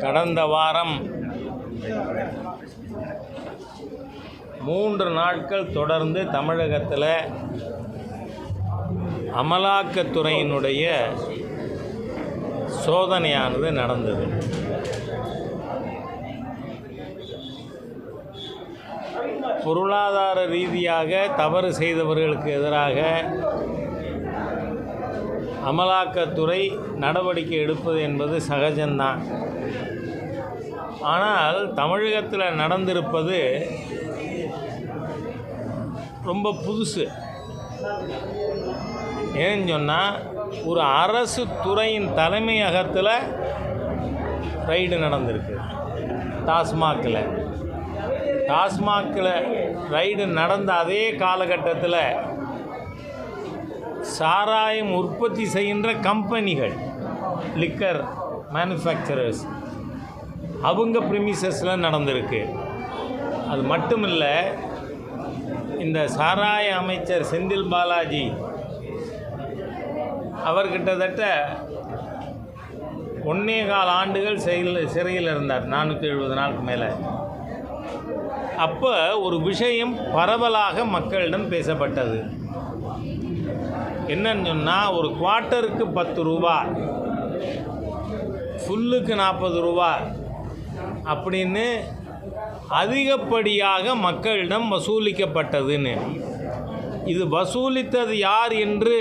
கடந்த வாரம் 3 நாட்கள் தொடர்ந்து தமிழகத்தில் அமலாக்கத்துறையினுடைய சோதனையானது நடந்தது. பொருளாதார ரீதியாக தவறு செய்தவர்களுக்கு எதிராக அமலாக்கத்துறை நடவடிக்கை எடுப்பது என்பது சகஜம்தான். ஆனால் தமிழகத்தில் நடந்திருப்பது ரொம்ப புதுசு. ஏன்னு சொன்னால், ஒரு அரசு துறையின் தலைமையகத்தில் ரைடு நடந்திருக்கு. டாஸ்மாகில் ரைடு நடந்த அதே காலகட்டத்தில் சாராயம் உற்பத்தி செய்கின்ற கம்பெனிகள், லிக்கர் மேனுஃபேக்சரர்ஸ், அவங்க ப்ரிமிசஸில் நடந்திருக்கு. அது மட்டும் இல்லை, இந்த சாராய அமைச்சர் செந்தில் பாலாஜி அவர் கிட்டத்தட்ட 1.25 ஆண்டுகள் சிறையில் இருந்தார், 470 நாளுக்கு மேலே. அப்போ ஒரு விஷயம் பரவலாக மக்களிடம் பேசப்பட்டது. என்னன்னு சொன்னால், ஒரு குவார்ட்டருக்கு 10 ரூபா, ஃபுல்லுக்கு 40 ரூபா அப்படின்னு அதிகப்படியாக மக்களிடம் வசூலிக்கப்பட்டதுன்னு. இது வசூலித்தது யார் என்று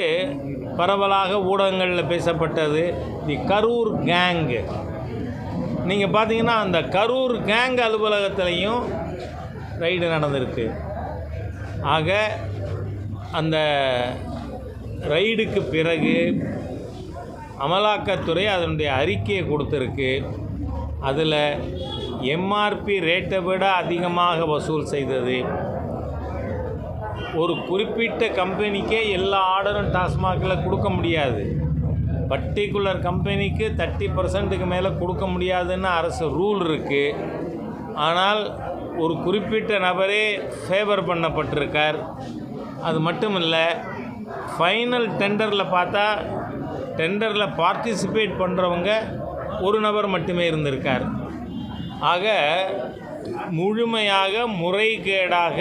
பரவலாக ஊடகங்களில் பேசப்பட்டது. தி கரூர் கேங். நீங்கள் பார்த்தீங்கன்னா, அந்த கரூர் கேங் அலுவலகத்திலையும் ரைடு நடந்திருக்கு. ஆக அந்த ரைடுக்கு பிறகு அமலாக்கத்துறை அதனுடைய அறிக்கையை கொடுத்துருக்கு. அதில் எம்ஆர்பி ரேட்டை விட அதிகமாக வசூல் செய்தது. ஒரு குறிப்பிட்ட கம்பெனிக்கே எல்லா ஆர்டரும் டாஸ்மாகில் கொடுக்க முடியாது. பர்டிகுலர் கம்பெனிக்கு 30% மேலே கொடுக்க முடியாதுன்னு அரசு ரூல் இருக்குது. ஆனால் ஒரு குறிப்பிட்ட நபரே ஃபேவர் பண்ணப்பட்டிருக்கார். அது மட்டும் இல்லை, ஃபைனல் டெண்டரில் பார்த்தா டெண்டரில் பார்ட்டிசிபேட் பண்ணுறவங்க ஒரு நபர் மட்டுமே இருந்திருக்கார். ஆக முழுமையாக முறைகேடாக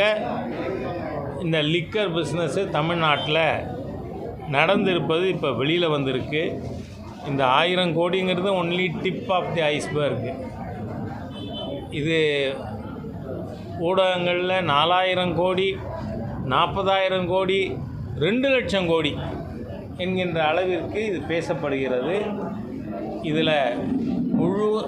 இந்த லிக்கர் பிஸ்னஸ்ஸு தமிழ்நாட்டில் நடந்திருப்பது இப்போ வெளியில் வந்திருக்கு. இந்த 1000 கோடிங்கிறது only tip of the iceberg. இது ஊடகங்களில் 4000 கோடி, 40,000 கோடி, 2 லட்சம் கோடி என்கின்ற அளவிற்கு இது பேசப்படுகிறது. இதில் முழு